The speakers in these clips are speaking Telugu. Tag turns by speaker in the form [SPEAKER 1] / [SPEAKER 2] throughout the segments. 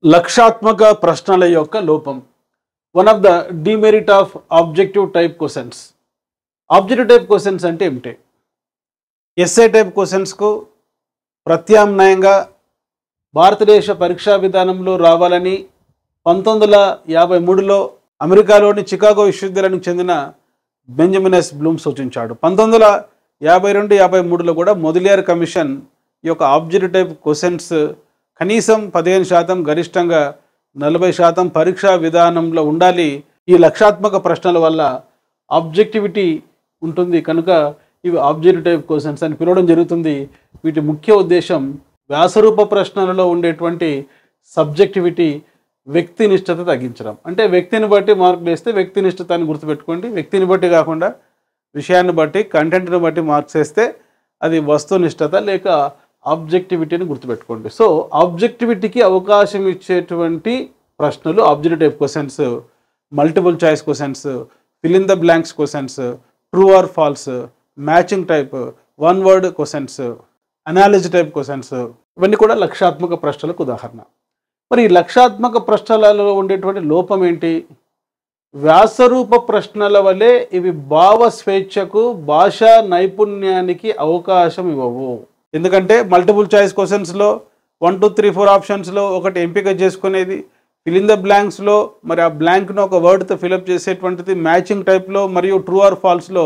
[SPEAKER 1] లక్షాత్మక ప్రశ్నల యొక్క లోపం. One of the demerit of objective type questions. Objective type questions అంటే ఏమిటి? ఎస్ఏ టైప్ క్వశ్చన్స్కు ప్రత్యామ్నాయంగా భారతదేశ పరీక్షా విధానంలో రావాలని 1953లో అమెరికాలోని చికాగో విశ్వవిద్యాలయానికి చెందిన బెంజమిన్ ఎస్ బ్లూమ్ సూచించాడు. 1952-53లో కూడా మొదలియార్ కమిషన్ ఈ యొక్క ఆబ్జెక్టివ్ టైప్ క్వశ్చన్స్ కనీసం 15%, గరిష్టంగా 40% పరీక్షా విధానంలో ఉండాలి. ఈ లక్షాత్మక ప్రశ్నల వల్ల ఆబ్జెక్టివిటీ ఉంటుంది కనుక ఇవి ఆబ్జెక్టివ్ టైప్ క్వశ్చన్స్ అని పిలవడం జరుగుతుంది. వీటి ముఖ్య ఉద్దేశం వ్యాసరూప ప్రశ్నలలో ఉండేటువంటి సబ్జెక్టివిటీ, వ్యక్తినిష్టత తగ్గించడం. అంటే వ్యక్తిని బట్టి మార్కులు వేస్తే వ్యక్తినిష్టత అని గుర్తుపెట్టుకోండి. వ్యక్తిని బట్టి కాకుండా విషయాన్ని బట్టి, కంటెంట్ని బట్టి మార్క్స్ వేస్తే అది వస్తునిష్టత లేక ఆబ్జెక్టివిటీని గుర్తుపెట్టుకోండి. సో ఆబ్జెక్టివిటీకి అవకాశం ఇచ్చేటువంటి ప్రశ్నలు objective type questions, multiple choice questions, fill in the blanks questions, true or false, matching type, one word questions, analogy type questions, ఇవన్నీ కూడా లక్షాత్మక ప్రశ్నలకు ఉదాహరణ. మరి ఈ లక్షాత్మక ప్రశ్నలలో ఉండేటువంటి లోపం ఏంటి? వ్యాసరూప ప్రశ్నల వలె ఇవి భావ స్వేచ్ఛకు, భాషా నైపుణ్యానికి అవకాశం ఇవ్వవు. ఎందుకంటే మల్టిపుల్ చాయిస్ క్వశ్చన్స్లో 1, 2, 3, 4 ఆప్షన్స్లో ఒకటి ఎంపిక చేసుకునేది, ఫిల్ ఇన్ ద బ్లాంక్స్లో మరి ఆ బ్లాంక్ను ఒక వర్డ్తో ఫిలప్ చేసేటువంటిది, మ్యాచింగ్ టైప్లో మరియు ట్రూ ఆర్ ఫాల్స్లో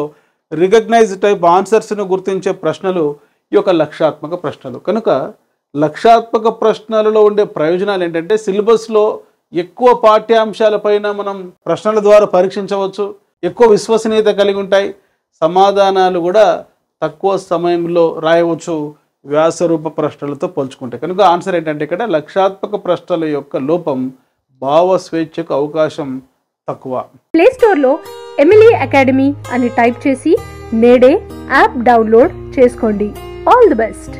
[SPEAKER 1] రికగ్నైజ్ టైప్ ఆన్సర్స్ను గుర్తించే ప్రశ్నలు ఈ యొక్క లక్షాత్మక ప్రశ్నలు. కనుక లక్షాత్మక ప్రశ్నలలో ఉండే ప్రయోజనాలు ఏంటంటే సిలబస్లో ఎక్కువ పాఠ్యాంశాలపైన మనం ప్రశ్నల ద్వారా పరీక్షించవచ్చు, ఎక్కువ విశ్వసనీయత కలిగి ఉంటాయి, సమాధానాలు కూడా తక్కువ సమయంలో రాయవచ్చు వ్యాసరూప ప్రశ్నలతో పోల్చుకుంటే. కనుక ఆన్సర్ ఏంటంటే ఇక్కడ లక్షాత్మక ప్రశ్నల యొక్క లోపం భావ స్వేచ్ఛకు అవకాశం తక్కువ.
[SPEAKER 2] ప్లే స్టోర్లో ఎమిలీ అకాడమీ అని టైప్ చేసి నేడే యాప్ డౌన్లోడ్ చేసుకోండి. All the best.